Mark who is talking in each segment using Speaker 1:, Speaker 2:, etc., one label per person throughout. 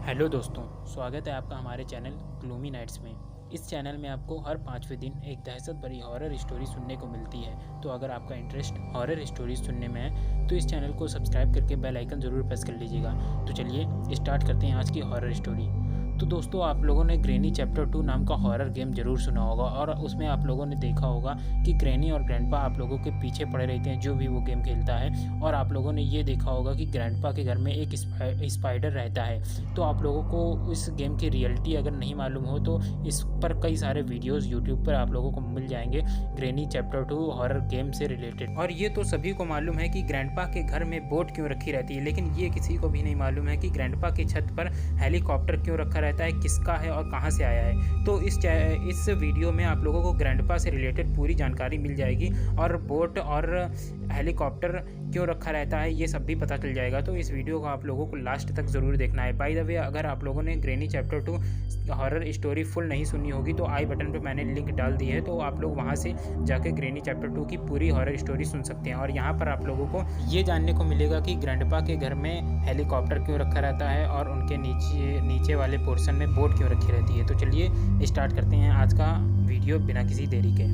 Speaker 1: Hello दोस्तों, स्वागत है आपका हमारे चैनल ग्लूमी नाइट्स में। इस चैनल में आपको हर 5वें दिन एक दहशत भरी हॉरर स्टोरी सुनने को मिलती है। तो अगर आपका इंटरेस्ट हॉरर स्टोरी सुनने में है तो इस चैनल को सब्सक्राइब करके बेल आइकन ज़रूर प्रेस कर लीजिएगा। तो चलिए स्टार्ट करते हैं आज की हॉरर स्टोरी। तो दोस्तों, आप लोगों ने ग्रैनी चैप्टर 2 नाम का हॉरर गेम ज़रूर सुना होगा और उसमें आप लोगों ने देखा होगा कि ग्रैनी और ग्रैंडपा आप लोगों के पीछे पड़े रहते हैं जो भी वो गेम खेलता है। और आप लोगों ने ये देखा होगा कि ग्रैंडपा के घर में एक स्पाइडर रहता है। तो आप लोगों को इस गेम की रियलिटी अगर नहीं मालूम हो तो इस पर कई सारे वीडियोज़ यूट्यूब पर आप लोगों को मिल जाएंगे ग्रैनी चैप्टर 2 हॉरर गेम से रिलेटेड। और ये तो सभी को मालूम है कि ग्रैंडपा के घर में बोट क्यों रखी रहती है, लेकिन ये किसी को भी नहीं मालूम है कि ग्रैंडपा की छत पर हेलीकॉप्टर क्यों रखा रहता है, किसका है और कहां से आया है। तो इस वीडियो में आप लोगों को ग्रैंडपा से रिलेटेड पूरी जानकारी मिल जाएगी और बोट और हेलीकॉप्टर क्यों रखा रहता है ये सब भी पता चल जाएगा। तो इस वीडियो को आप लोगों को लास्ट तक ज़रूर देखना है। बाय द वे, अगर आप लोगों ने granny chapter 2 horror story full नहीं सुनी होगी तो आई बटन पे मैंने लिंक डाल दी है, तो आप लोग वहां से जाके ग्रैनी चैप्टर 2 की पूरी हॉरर स्टोरी सुन सकते हैं। और यहाँ पर आप लोगों को ये जानने को मिलेगा कि ग्रैंडपा के घर में हेलीकॉप्टर क्यों रखा रहता है और उनके नीचे वाले पोर्शन में बोट क्यों रखी रहती है। तो चलिए स्टार्ट करते हैं आज का वीडियो बिना किसी देरी के।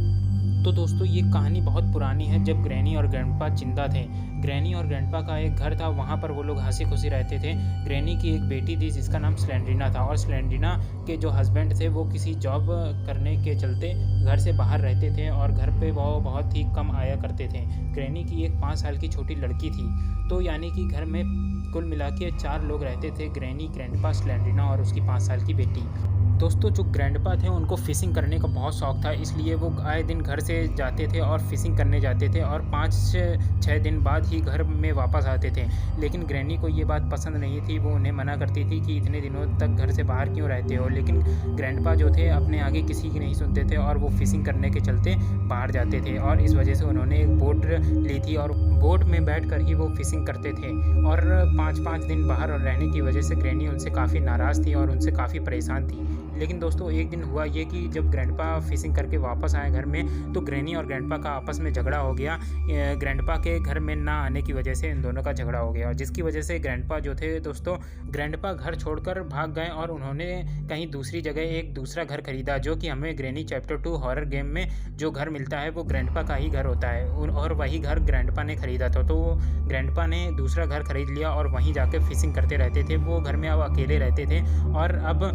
Speaker 1: तो दोस्तों, ये कहानी बहुत पुरानी है जब ग्रैनी और ग्रैंडपा जिंदा थे। ग्रैनी और ग्रैंडपा का एक घर था, वहाँ पर वो लोग हंसी खुशी रहते थे। ग्रैनी की एक बेटी थी जिसका नाम स्लेंड्रीना था और स्लेंड्रीना के जो हस्बैंड थे वो किसी जॉब करने के चलते घर से बाहर रहते थे और घर पे वो बहुत ही कम आया करते थे। ग्रैनी की एक 5 साल की छोटी लड़की थी। तो यानी कि घर में कुल मिला के 4 लोग रहते थे, ग्रैनी, ग्रैंडपा, स्लेंड्रीना और उसकी 5 साल की बेटी। दोस्तों, जो ग्रैंडपा थे उनको फ़िशिंग करने का बहुत शौक़ था, इसलिए वो आए दिन घर से जाते थे और फ़िशिंग करने जाते थे और 5 से 6 दिन बाद ही घर में वापस आते थे। लेकिन ग्रैनी को ये बात पसंद नहीं थी, वो उन्हें मना करती थी कि इतने दिनों तक घर से बाहर क्यों रहते हो। लेकिन ग्रैंडपा जो थे अपने आगे किसी की नहीं सुनते थे और वो फ़िशिंग करने के चलते बाहर जाते थे और इस वजह से उन्होंने एक बोट ली थी और बोट में बैठकर ही वो फ़िशिंग करते थे। और 5-5 दिन बाहर रहने की वजह से ग्रैनी उनसे काफ़ी नाराज़ थी और उनसे काफ़ी परेशान थी। लेकिन दोस्तों, एक दिन हुआ ये कि जब ग्रैंडपा फ़िशिंग करके वापस आए घर में तो ग्रैनी और ग्रैंडपा का आपस में झगड़ा हो गया। ग्रैंडपा के घर में ना आने की वजह से इन दोनों का झगड़ा हो गया, जिसकी वजह से ग्रैंडपा जो थे दोस्तों, ग्रैंडपा घर छोड़कर भाग गए और उन्होंने कहीं दूसरी जगह एक दूसरा घर खरीदा, जो कि हमें ग्रैनी चैप्टर 2 हॉरर गेम में जो घर मिलता है वो ग्रैंडपा का ही घर होता है और वही घर ग्रैंडपा ने खरीदा था। तो ग्रैंडपा ने दूसरा घर खरीद लिया और वहीं जाके फ़िशिंग करते रहते थे। वो घर में अब अकेले रहते थे और अब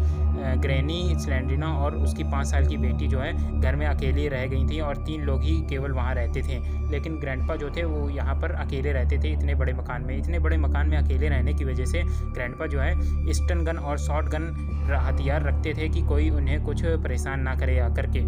Speaker 1: ग्रैनी, स्लेंड्रीना और उसकी 5 साल की बेटी जो है घर में अकेली रह गई थी और 3 लोग ही केवल वहाँ रहते थे। लेकिन ग्रैंडपा जो थे वो यहाँ पर अकेले रहते थे इतने बड़े मकान में। इतने बड़े मकान में अकेले रहने की वजह से ग्रैंडपा जो है स्टन गन और शॉट गन हथियार रखते थे कि कोई उन्हें कुछ परेशान ना करे आकर के।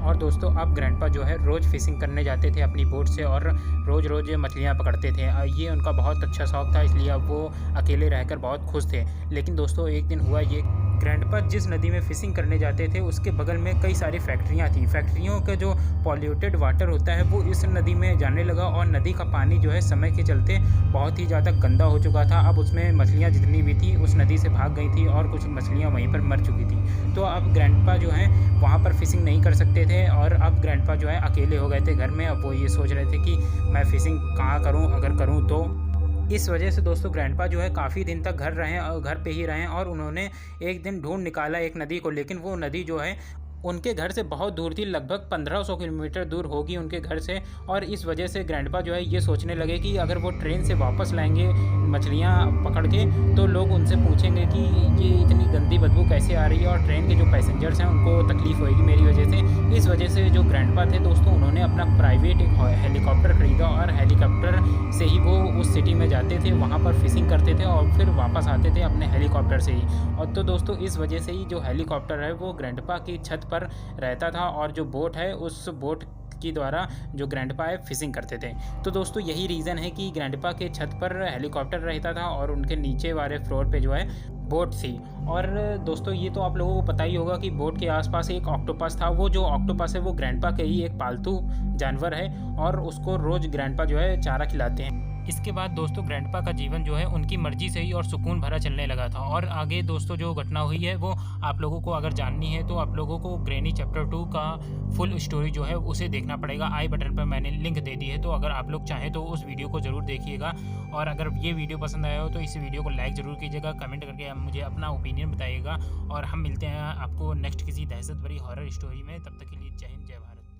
Speaker 1: और दोस्तों, अब ग्रैंडपा जो है रोज़ फ़िशिंग करने जाते थे अपनी बोट से और रोज़ मछलियाँ पकड़ते थे। ये उनका बहुत अच्छा शौक़ था, इसलिए अब वो अकेले रहकर बहुत खुश थे। लेकिन दोस्तों, एक दिन हुआ ये, ग्रैंडपा जिस नदी में फ़िशिंग करने जाते थे उसके बगल में कई सारी फैक्ट्रियाँ थी। फैक्ट्रियों का जो पॉल्यूटेड वाटर होता है वो इस नदी में जाने लगा और नदी का पानी जो है समय के चलते बहुत ही ज़्यादा गंदा हो चुका था। अब उसमें मछलियाँ जितनी भी थी उस नदी से भाग गई थी और कुछ मछलियाँ वहीं पर मर चुकी थी। तो अब ग्रैंडपा जो है वहाँ पर फ़िशिंग नहीं कर सकते थे और अब ग्रैंडपा जो है अकेले हो गए थे घर में। अब वो ये सोच रहे थे कि मैं फ़िशिंग कहाँ करूँ, अगर करूँ तो। इस वजह से दोस्तों, ग्रैंडपा जो है काफ़ी दिन तक घर पे ही रहें और उन्होंने एक दिन ढूंढ निकाला एक नदी को। लेकिन वो नदी जो है उनके घर से बहुत दूर थी, लगभग 1500 किलोमीटर दूर होगी उनके घर से। और इस वजह से ग्रैंडपा जो है ये सोचने लगे कि अगर वो ट्रेन से वापस लाएंगे मछलियाँ पकड़ के तो लोग उनसे पूछेंगे कि ये इतनी गंदी बदबू कैसे आ रही है और ट्रेन के जो पैसेंजर्स हैं उनको तकलीफ़ होगी मेरी वजह से। इस वजह से जो ग्रैंडपा थे दोस्तों, उन्होंने अपना प्राइवेट एक हेलीकॉप्टर खरीदा और हेलीकॉप्टर से ही वो उस सिटी में जाते थे, वहाँ पर फ़िशिंग करते थे और फिर वापस आते थे अपने हेलीकॉप्टर से ही। और तो दोस्तों, इस वजह से ही जो हेलीकॉप्टर है वो ग्रैंडपा की छत पर रहता था और जो बोट है उस बोट के द्वारा जो ग्रैंडपा है फ़िशिंग करते थे। तो दोस्तों, यही रीज़न है कि ग्रैंडपा के छत पर हेलीकॉप्टर रहता था और उनके नीचे वाले फ्लोर पे जो है बोट थी। और दोस्तों, ये तो आप लोगों को पता ही होगा कि बोट के आसपास एक ऑक्टोपस था। वो जो ऑक्टोपस है वो ग्रैंडपा के ही एक पालतू जानवर है और उसको रोज़ ग्रैंडपा जो है चारा खिलाते हैं। इसके बाद दोस्तों, ग्रैंडपा का जीवन जो है उनकी मर्जी से ही और सुकून भरा चलने लगा था। और आगे दोस्तों जो घटना हुई है वो आप लोगों को अगर जाननी है तो आप लोगों को ग्रैनी चैप्टर 2 का फुल स्टोरी जो है उसे देखना पड़ेगा। आई बटन पर मैंने लिंक दे दी है, तो अगर आप लोग चाहें तो उस वीडियो को ज़रूर देखिएगा। और अगर ये वीडियो पसंद आया हो तो इस वीडियो को लाइक ज़रूर कीजिएगा, कमेंट करके मुझे अपना ओपिनियन बताइएगा। और हम मिलते हैं आपको नेक्स्ट किसी दहशत भरी हॉरर स्टोरी में। तब तक के लिए जय हिंद, जय भारत।